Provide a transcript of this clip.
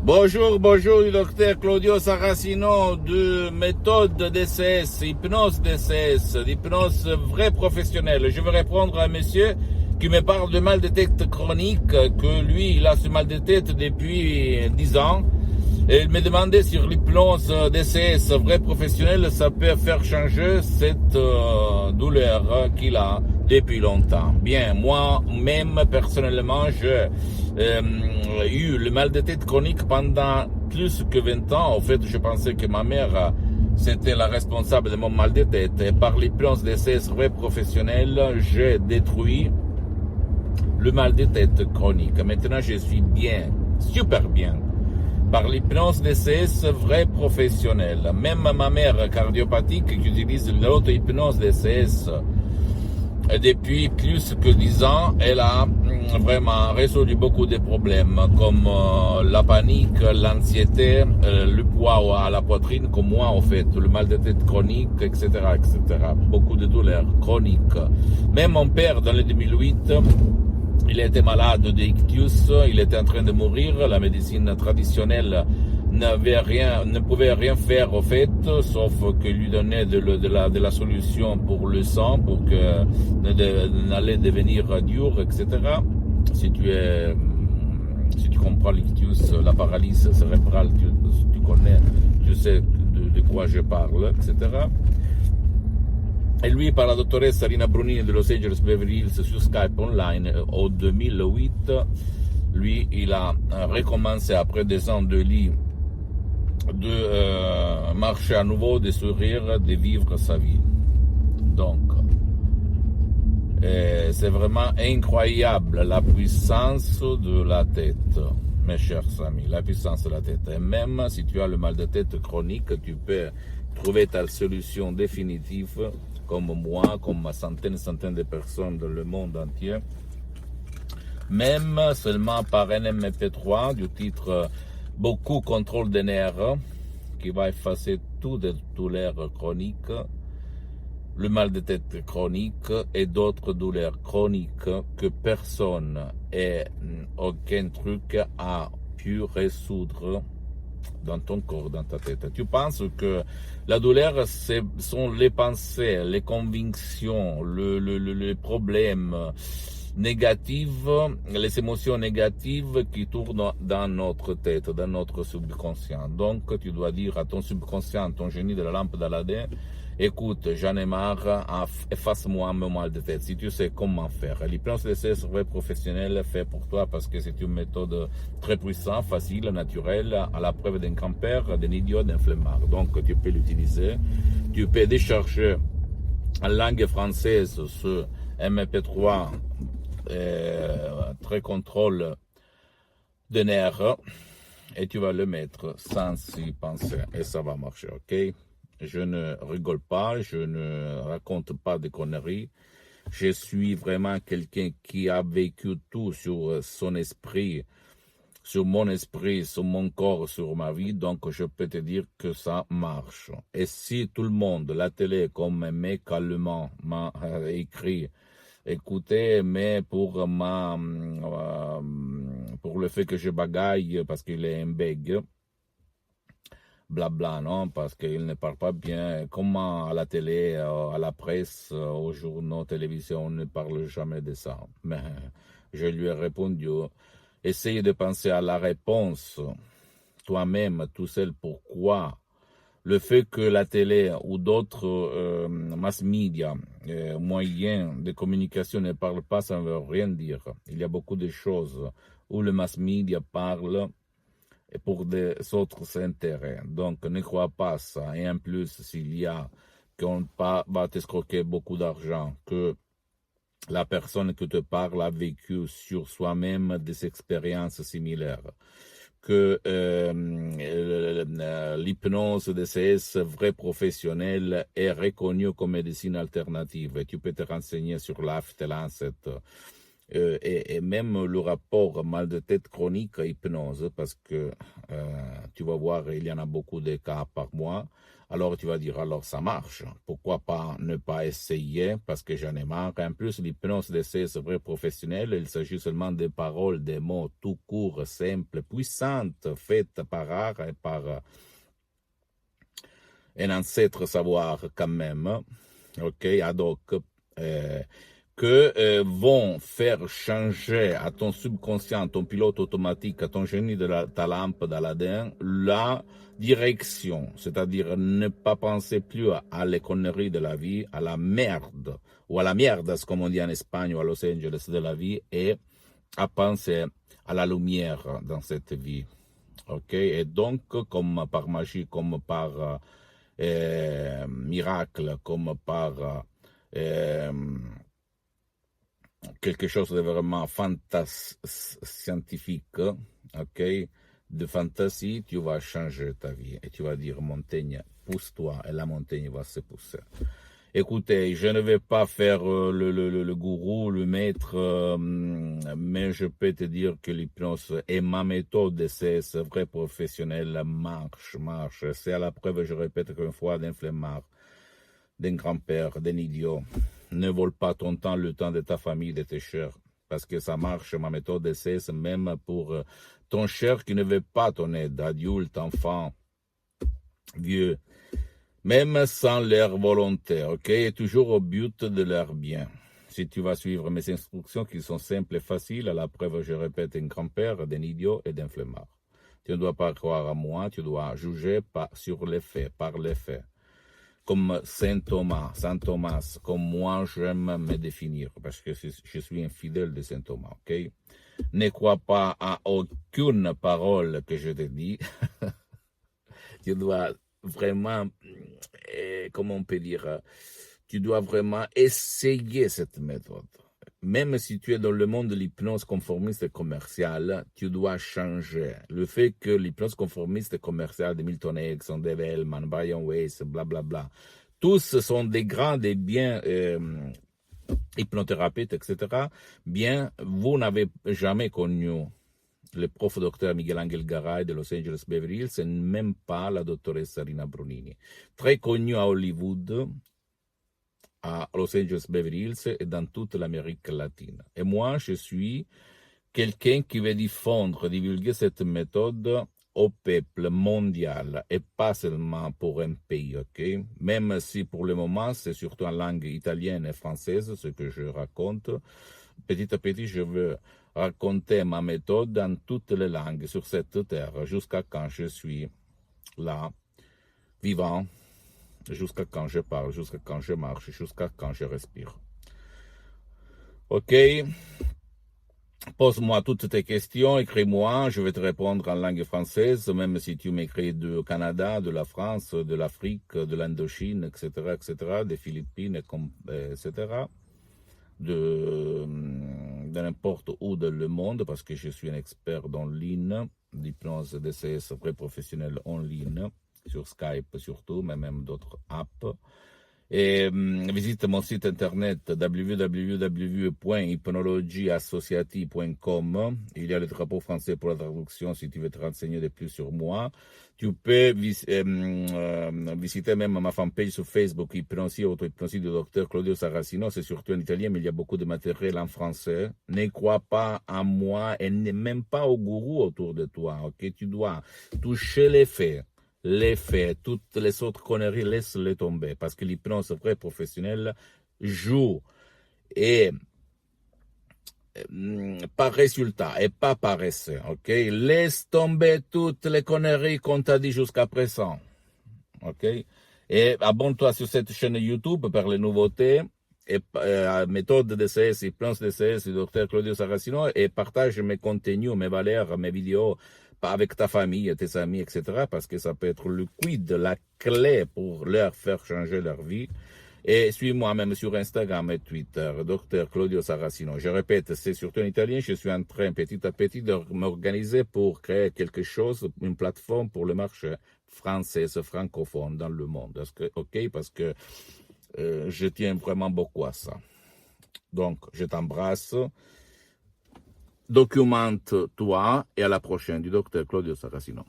Bonjour, bonjour, le docteur Claudio Saracino de méthode DCS, hypnose DCS, d'hypnose vrai professionnelle. Je veux répondre à un monsieur qui me parle de mal de tête chronique, que lui, il a ce mal de tête depuis 10 ans. Et il me demandait sur l'hypnose DCS vrai professionnelle, ça peut faire changer cette douleur qu'il a depuis longtemps. Bien, moi-même, personnellement, j'ai eu le mal de tête chronique pendant plus que 20 ans. En fait, je pensais que ma mère, c'était la responsable de mon mal de tête. Et par l'hypnose DCS vrai professionnelle, j'ai détruit le mal de tête chronique. Maintenant, je suis bien, super bien. Par l'hypnose DCS vrai professionnelle. Même ma mère cardiopathique qui utilise l'auto-hypnose DCS depuis plus que 10 ans, elle a vraiment résolu beaucoup de problèmes comme la panique, l'anxiété, le poids à la poitrine, comme moi en fait, le mal de tête chronique, etc., etc. Beaucoup de douleurs chroniques. Même mon père, dans le 2008, il était malade d'ictus, il était en train de mourir, la médecine traditionnelle ne pouvait rien faire au fait, sauf que lui donner de la solution pour le sang, pour que n'allait devenir dur, etc. Si tu comprends l'ictus, la paralysie cérébrale, tu connais, tu sais de quoi je parle, etc. Et lui, par la dottoressa Rina Brunini de Los Angeles Beverly Hills sur Skype online, en 2008, lui, il a recommencé après des ans de lit de marcher à nouveau, de sourire, de vivre sa vie. Donc, c'est vraiment incroyable la puissance de la tête, mes chers amis, la puissance de la tête. Et même si tu as le mal de tête chronique, tu peux trouver ta solution définitive, comme moi, comme centaines de personnes dans le monde entier, même seulement par un MP3 du titre Beaucoup contrôle des nerfs, qui va effacer toutes les douleurs chroniques, le mal de tête chronique et d'autres douleurs chroniques que personne et aucun truc a pu résoudre dans ton corps, dans ta tête. Tu penses que la douleur, sont les pensées, les convictions, les problèmes négatifs, les émotions négatives qui tournent dans notre tête, dans notre subconscient. Donc, tu dois dire à ton subconscient, ton génie de la lampe d'Aladin, écoute, j'en ai marre, efface-moi mon mal de tête. Si tu sais comment faire. L'hypnose DCS vrai professionnel fait pour toi parce que c'est une méthode très puissante, facile, naturelle, à la preuve d'un grand-père, d'un idiot, d'un flemmard. Donc, tu peux l'utiliser. Tu peux décharger en langue française ce MP3 très contrôle de nerfs et tu vas le mettre sans y penser et ça va marcher, ok? Je ne rigole pas, je ne raconte pas de conneries. Je suis vraiment quelqu'un qui a vécu tout sur son esprit, sur mon esprit, sur mon corps, sur ma vie. Donc, je peux te dire que ça marche. Et si tout le monde, la télé, comme un mec allemand m'a écrit, écoutez, mais pour le fait que je bagaille parce qu'il est un bègue, blabla, non, parce qu'il ne parle pas bien. Comment à la télé, à la presse, aux journaux, télévision, on ne parle jamais de ça. Mais je lui ai répondu, essaye de penser à la réponse toi-même, tout seul, pourquoi. Le fait que la télé ou d'autres mass media, moyens de communication ne parlent pas, ça ne veut rien dire. Il y a beaucoup de choses où le mass media parle pour des autres intérêts. Donc, ne crois pas ça. Et en plus, s'il y a qu'on va t'escroquer beaucoup d'argent, que la personne qui te parle a vécu sur soi-même des expériences similaires, que l'hypnose DCS vrai professionnel est reconnue comme médecine alternative. Et tu peux te renseigner sur l'AFT, Lancet et même le rapport mal de tête chronique à hypnose, parce que tu vas voir, il y en a beaucoup de cas par mois. Alors tu vas dire, alors ça marche. Pourquoi pas ne pas essayer, parce que j'en ai marre. En plus, l'hypnose d'essai, c'est vrai professionnel. Il s'agit seulement des paroles, des mots tout courts, simples, puissantes, faites par art et par un ancêtre savoir quand même. Ok, ad hoc. Que vont faire changer à ton subconscient, ton pilote automatique, à ton génie de ta lampe d'Aladin, la direction, c'est-à-dire ne pas penser plus à les conneries de la vie, à la merde, ou à la mierda, comme on dit en Espagne ou à Los Angeles de la vie, et à penser à la lumière dans cette vie. Ok, et donc, comme par magie, comme par miracle, comme par quelque chose de vraiment scientifique, ok, de fantasy, tu vas changer ta vie et tu vas dire montagne, pousse-toi et la montagne va se pousser. Écoutez, je ne vais pas faire le gourou, le maître, mais je peux te dire que l'hypnose est ma méthode, c'est vrai professionnel, marche. C'est à la preuve, je répète qu'une fois, d'un flemmard, d'un grand-père, d'un idiot. Ne vole pas ton temps, le temps de ta famille, de tes chers. Parce que ça marche, ma méthode d'essai, c'est même pour ton cher qui ne veut pas ton aide, adulte, enfant, vieux, même sans leur volonté, ok? Et toujours au but de leur bien. Si tu vas suivre mes instructions qui sont simples et faciles, à la preuve, je répète, un grand-père, d'un idiot et d'un flemmard. Tu ne dois pas croire à moi, tu dois juger sur les faits, par les faits. Comme Saint Thomas, comme moi j'aime me définir, parce que je suis un fidèle de Saint Thomas, ok? Ne crois pas à aucune parole que je te dis. Tu dois vraiment, comment on peut dire, tu dois vraiment essayer cette méthode. Même si tu es dans le monde de l'hypnose conformiste et commerciale, tu dois changer. Le fait que l'hypnose conformiste et commerciale de Milton Erickson, Dave Hellman, Brian Weiss, blablabla, tous sont des grands, des biens hypnothérapeutes, etc. Bien, vous n'avez jamais connu le prof docteur Miguel Angel Garay de Los Angeles Beverly Hills et même pas la doctoresse Rina Brunini. Très connue à Hollywood, à Los Angeles Beverly Hills et dans toute l'Amérique latine. Et moi, je suis quelqu'un qui veut divulguer cette méthode au peuple mondial et pas seulement pour un pays, ok? Même si pour le moment, c'est surtout en langue italienne et française ce que je raconte. Petit à petit, je veux raconter ma méthode dans toutes les langues sur cette terre jusqu'à quand je suis là, vivant, jusqu'à quand je parle, jusqu'à quand je marche, jusqu'à quand je respire. Ok? Pose-moi toutes tes questions, écris-moi, je vais te répondre en langue française, même si tu m'écris du Canada, de la France, de l'Afrique, de l'Indochine, etc., des Philippines, etc., de n'importe où dans le monde, parce que je suis un expert dans ligne, l'hypnose DCS vrai professionnel en ligne, sur Skype surtout, mais même d'autres apps. Et visite mon site internet www.hypnologieassociative.com. Il y a le drapeau français pour la traduction si tu veux te renseigner de plus sur moi. Tu peux visiter même ma fanpage sur Facebook, Hypnosie, auto-hypnosie du docteur Claudio Saracino. C'est surtout en italien, mais il y a beaucoup de matériel en français. Ne crois pas à moi et même pas au gourou autour de toi. Ok, tu dois toucher les faits. Les faits, toutes les autres conneries, laisse-les tomber. Parce que l'hypnose vraie professionnelle joue et par résultat et pas par essai. Ok? Laisse tomber toutes les conneries qu'on t'a dit jusqu'à présent. Ok? Et abonne-toi sur cette chaîne YouTube par les nouveautés. Et méthode DCS, hypnose DCS du docteur Claudio Saracino et partage mes contenus, mes valeurs, mes vidéos avec ta famille, tes amis, etc. Parce que ça peut être le quid, la clé pour leur faire changer leur vie. Et suis-moi même sur Instagram et Twitter, docteur Claudio Saracino. Je répète, c'est surtout en italien. Je suis en train petit à petit de m'organiser pour créer quelque chose, une plateforme pour le marché français, francophone dans le monde. Parce que je tiens vraiment beaucoup à ça. Donc, je t'embrasse documente-toi et à la prochaine du docteur Claudio Saracino.